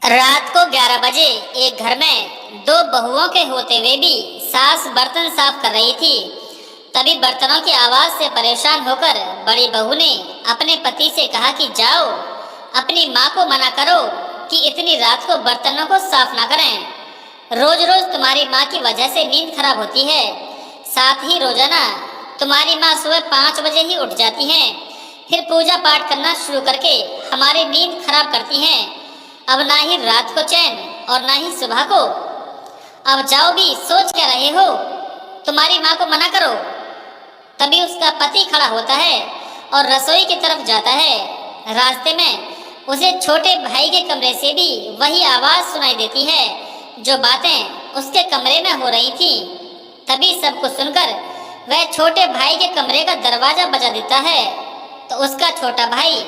रात को 11 बजे एक घर में दो बहुओं के होते हुए भी सास बर्तन साफ कर रही थी। तभी बर्तनों की आवाज से परेशान होकर बड़ी बहू ने अपने पति से कहा कि जाओ अपनी माँ को मना करो कि इतनी रात को बर्तनों को साफ ना करें। रोज रोज तुम्हारी माँ की वजह से नींद खराब होती है। साथ ही रोजाना तुम्हारी माँ सुबह 5 बजे ही उठ जाती हैं, फिर पूजा पाठ करना शुरू करके हमारी नींद खराब करती हैं। अब ना ही रात को चैन और ना ही सुबह को। अब जाओ भी सोच क्या रहे हो, तुम्हारी माँ को मना करो। तभी उसका पति खड़ा होता है और रसोई की तरफ जाता है। रास्ते में उसे छोटे भाई के कमरे से भी वही आवाज सुनाई देती है जो बातें उसके कमरे में हो रही थी। तभी सब कुछ सुनकर वह छोटे भाई के कमरे का दरवाजा बजा देता है तो उसका छोटा भाई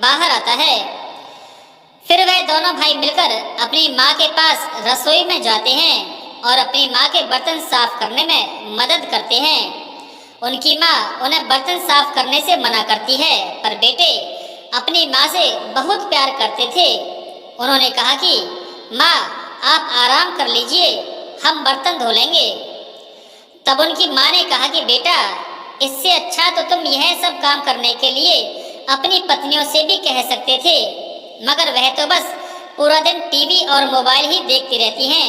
बाहर आता है। फिर वह दोनों भाई मिलकर अपनी माँ के पास रसोई में जाते हैं और अपनी माँ के बर्तन साफ करने में मदद करते हैं। उनकी माँ उन्हें बर्तन साफ करने से मना करती है, पर बेटे अपनी माँ से बहुत प्यार करते थे। उन्होंने कहा कि माँ आप आराम कर लीजिए, हम बर्तन धो लेंगे। तब उनकी माँ ने कहा कि बेटा इससे अच्छा तो तुम यह सब काम करने के लिए अपनी पत्नियों से भी कह सकते थे, मगर वह तो बस पूरा दिन टीवी और मोबाइल ही देखती रहती हैं,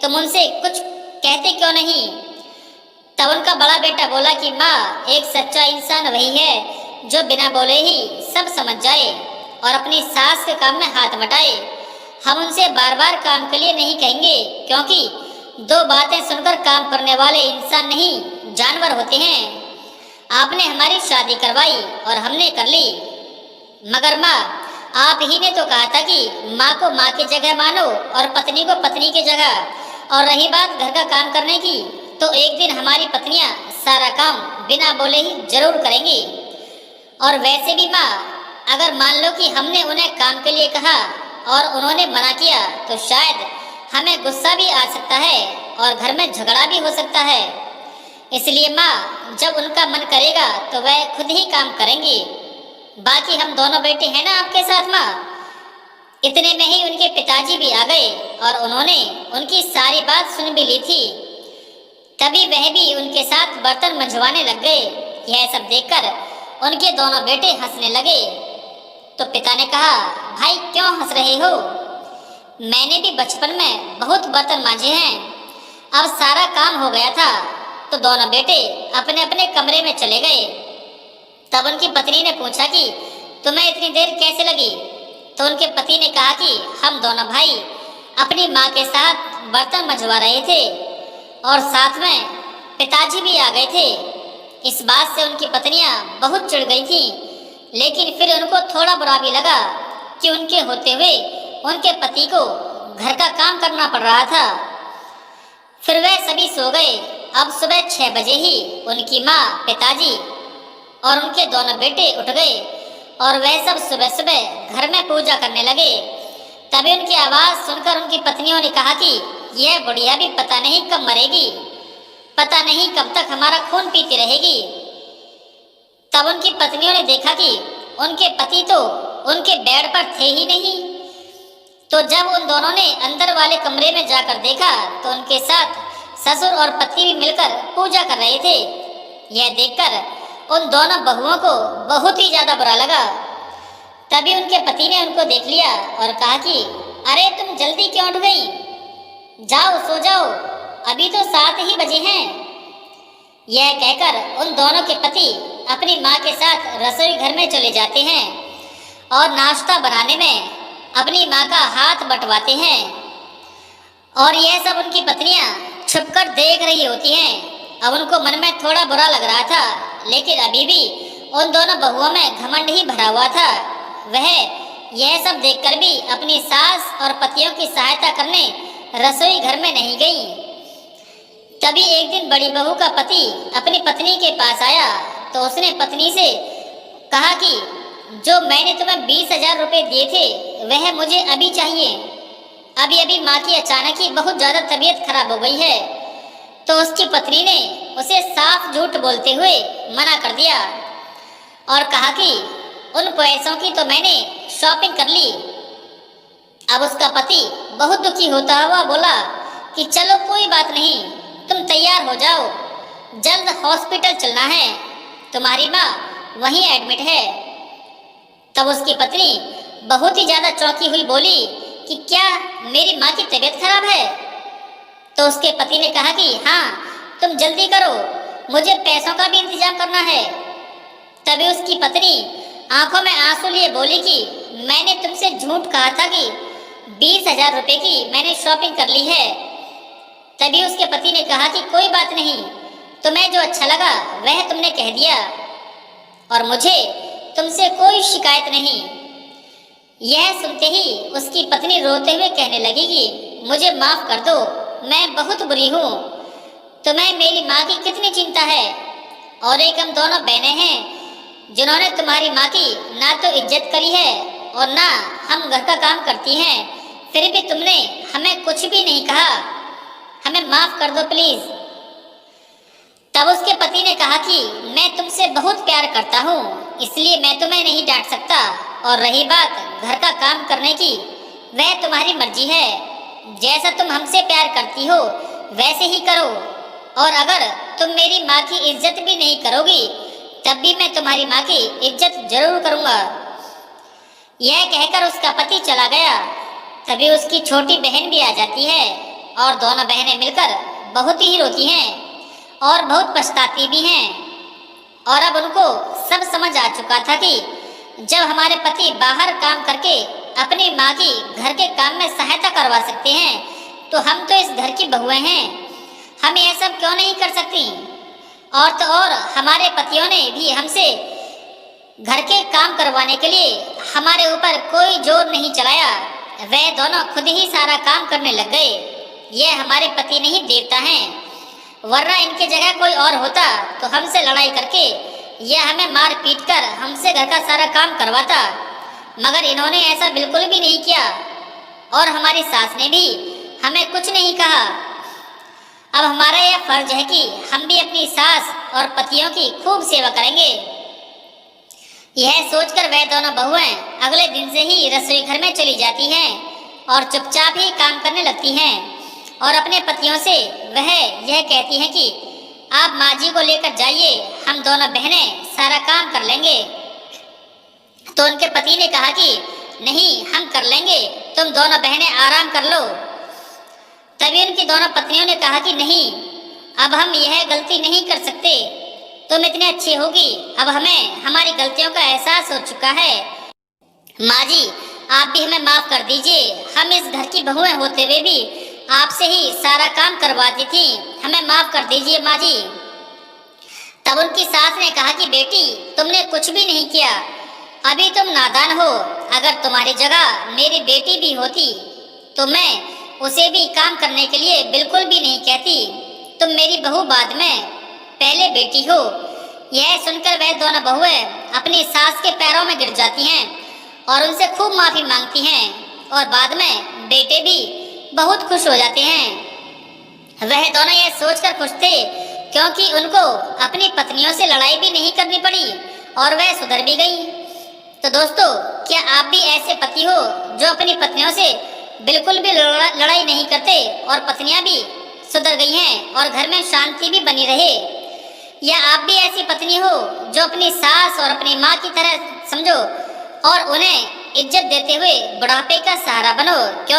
तुम उनसे कुछ कहते क्यों नहीं। तब उनका बड़ा बेटा बोला कि माँ एक सच्चा इंसान वही है जो बिना बोले ही सब समझ जाए और अपनी सास के काम में हाथ बटाए। हम उनसे बार बार काम के लिए नहीं कहेंगे, क्योंकि दो बातें सुनकर काम करने वाले इंसान नहीं जानवर होते हैं। आपने हमारी शादी करवाई और हमने कर ली, मगर माँ आप ही ने तो कहा था कि माँ को माँ की जगह मानो और पत्नी को पत्नी की जगह। और रही बात घर का काम करने की, तो एक दिन हमारी पत्नियाँ सारा काम बिना बोले ही जरूर करेंगी। और वैसे भी माँ अगर मान लो कि हमने उन्हें काम के लिए कहा और उन्होंने मना किया तो शायद हमें गुस्सा भी आ सकता है और घर में झगड़ा भी हो सकता है। इसलिए माँ जब उनका मन करेगा तो वह खुद ही काम करेंगी। बाकी हम दोनों बेटे हैं ना आपके साथ माँ। इतने में ही उनके पिताजी भी आ गए और उन्होंने उनकी सारी बात सुन भी ली थी। तभी वह भी उनके साथ बर्तन मंजवाने लग गए। यह सब देखकर उनके दोनों बेटे हंसने लगे। तो पिता ने कहा, भाई क्यों हंस रहे हो? मैंने भी बचपन में बहुत बर्तन मांजे हैं। अब सारा काम हो गया था तो दोनों बेटे अपने अपने कमरे में चले गए। तब उनकी पत्नी ने पूछा कि तुम्हें इतनी देर कैसे लगी? तो उनके पति ने कहा कि हम दोनों भाई अपनी माँ के साथ बर्तन मंजवा रहे थे और साथ में पिताजी भी आ गए थे। इस बात से उनकी पत्नियाँ बहुत चिढ़ गई थीं, लेकिन फिर उनको थोड़ा बुरा भी लगा कि उनके होते हुए उनके पति को घर का काम करना पड़ रहा था। फिर वह सभी सो गए। अब सुबह 6 बजे ही उनकी माँ, पिताजी और उनके दोनों बेटे उठ गए और वह सब सुबह सुबह घर में पूजा करने लगे। तभी उनकी आवाज़ सुनकर उनकी पत्नियों ने कहा कि यह बुढ़िया भी पता नहीं कब मरेगी, पता नहीं कब तक हमारा खून पीती रहेगी। तब उनकी पत्नियों ने देखा कि उनके पति तो उनके बेड पर थे ही नहीं। तो जब उन दोनों ने अंदर वाले कमरे में जाकर देखा तो उनके साथ ससुर और पति भी मिलकर पूजा कर रहे थे। यह देखकर उन दोनों बहुओं को बहुत ही ज्यादा बुरा लगा। तभी उनके पति ने उनको देख लिया और कहा कि अरे तुम जल्दी क्यों उठ गई? जाओ सो जाओ, अभी तो 7 ही बजे हैं। यह कहकर उन दोनों के पति अपनी माँ के साथ रसोई घर में चले जाते हैं और नाश्ता बनाने में अपनी माँ का हाथ बंटवाते हैं। और यह सब उनकी पत्नियाँ छुपकर देख रही होती हैं। अब उनको मन में थोड़ा बुरा लग रहा था, लेकिन अभी भी उन दोनों बहुओं में घमंड ही भरा हुआ था। वह यह सब देखकर भी अपनी सास और पतियों की सहायता करने रसोई घर में नहीं गई। तभी एक दिन बड़ी बहू का पति अपनी पत्नी के पास आया तो उसने पत्नी से कहा कि जो मैंने तुम्हें 20,000 रुपये दिए थे वह मुझे अभी चाहिए। अभी अभी माँ की अचानक ही बहुत ज़्यादा तबीयत खराब हो गई है। तो उसकी पत्नी ने उसे साफ झूठ बोलते हुए मना कर दिया और कहा कि उन पैसों की तो मैंने शॉपिंग कर ली, अब उसका पति बहुत दुखी होता हुआ बोला कि चलो कोई बात नहीं, तुम तैयार हो जाओ, जल्द हॉस्पिटल चलना है, तुम्हारी माँ वहीं एडमिट है। तब उसकी पत्नी बहुत ही ज्यादा चौंकी हुई बोली कि क्या मेरी माँ की तबीयत खराब है? तो उसके पति ने कहा कि हाँ, तुम जल्दी करो, मुझे पैसों का भी इंतजाम करना है। तभी उसकी पत्नी आंखों में आंसू लिए बोली कि मैंने तुमसे झूठ कहा था कि 20,000 रुपए की मैंने शॉपिंग कर ली है। तभी उसके पति ने कहा कि कोई बात नहीं, तुम्हें जो अच्छा लगा वह तुमने कह दिया और मुझे तुमसे कोई शिकायत नहीं। यह सुनते ही उसकी पत्नी रोते हुए कहने लगी कि मुझे माफ कर दो, मैं बहुत बुरी हूँ, तुम्हें मेरी माँ की कितनी चिंता है, और एक हम दोनों बहनें हैं जिन्होंने तुम्हारी माँ की ना तो इज्जत करी है और ना हम घर का काम करती हैं, फिर भी तुमने हमें कुछ भी नहीं कहा, हमें माफ कर दो प्लीज। तब उसके पति ने कहा कि मैं तुमसे बहुत प्यार करता हूँ, इसलिए मैं तुम्हें नहीं डांट सकता, और रही बात घर का काम करने की, वह तुम्हारी मर्जी है, जैसा तुम हमसे प्यार करती हो वैसे ही करो, और अगर तुम मेरी माँ की इज्जत भी नहीं करोगी तब भी मैं तुम्हारी माँ की इज्जत जरूर करूँगा। यह कहकर उसका पति चला गया। तभी उसकी छोटी बहन भी आ जाती है और दोनों बहनें मिलकर बहुत ही रोती हैं और बहुत पछताती भी हैं। और अब उनको सब समझ आ चुका था कि जब हमारे पति बाहर काम करके अपनी माँ की घर के काम में सहायता करवा सकते हैं तो हम तो इस घर की बहुएं हैं, हम यह सब क्यों नहीं कर सकती। और तो और हमारे पतियों ने भी हमसे घर के काम करवाने के लिए हमारे ऊपर कोई जोर नहीं चलाया, वे दोनों खुद ही सारा काम करने लग गए। ये हमारे पति नहीं देवता हैं, वरना इनके जगह कोई और होता तो हमसे लड़ाई करके यह हमें मार पीट कर हमसे घर का सारा काम करवाता, मगर इन्होंने ऐसा बिल्कुल भी नहीं किया और हमारी सास ने भी हमें कुछ नहीं कहा। अब हमारा यह फर्ज है कि हम भी अपनी सास और पतियों की खूब सेवा करेंगे। यह सोचकर वह दोनों बहुएं अगले दिन से ही रसोई घर में चली जाती हैं और चुपचाप ही काम करने लगती हैं और अपने पतियों से वह यह कहती हैं कि आप माँ जी को लेकर जाइए, हम दोनों बहनें सारा काम कर लेंगे। तो उनके पति ने कहा कि नहीं, हम कर लेंगे, तुम दोनों बहनें आराम कर लो। तभी उनकी दोनों पत्नियों ने कहा कि नहीं, अब हम यह गलती नहीं कर सकते, तुम इतनी अच्छी होगी, अब हमें हमारी गलतियों का एहसास हो चुका है। माँ जी, आप भी हमें माफ कर दीजिए, हम इस घर की बहुएं होते हुए भी आपसे ही सारा काम करवाती थी, हमें माफ कर दीजिए माँ जी। तब उनकी सास ने कहा कि बेटी, तुमने कुछ भी नहीं किया, अभी तुम नादान हो, अगर तुम्हारी जगह मेरी बेटी भी होती तो मैं उसे भी काम करने के लिए बिल्कुल भी नहीं कहती, तुम मेरी बहू बाद में, पहले बेटी हो। यह सुनकर वह दोनों बहुएं अपनी सास के पैरों में गिर जाती हैं और उनसे खूब माफी मांगती हैं और बाद में बेटे भी बहुत खुश हो जाते हैं। वह दोनों यह सोचकर खुश थे क्योंकि उनको अपनी पत्नियों से लड़ाई भी नहीं करनी पड़ी और वह सुधर भी गई। तो दोस्तों, क्या आप भी ऐसे पति हो जो अपनी पत्नियों से बिल्कुल भी लड़ाई नहीं करते और पत्नियां भी सुधर गई हैं और घर में शांति भी बनी रहे? या आप भी ऐसी पत्नी हो जो अपनी सास और अपनी माँ की तरह समझो और उन्हें इज्जत देते हुए बुढ़ापे का सहारा बनो? क्यों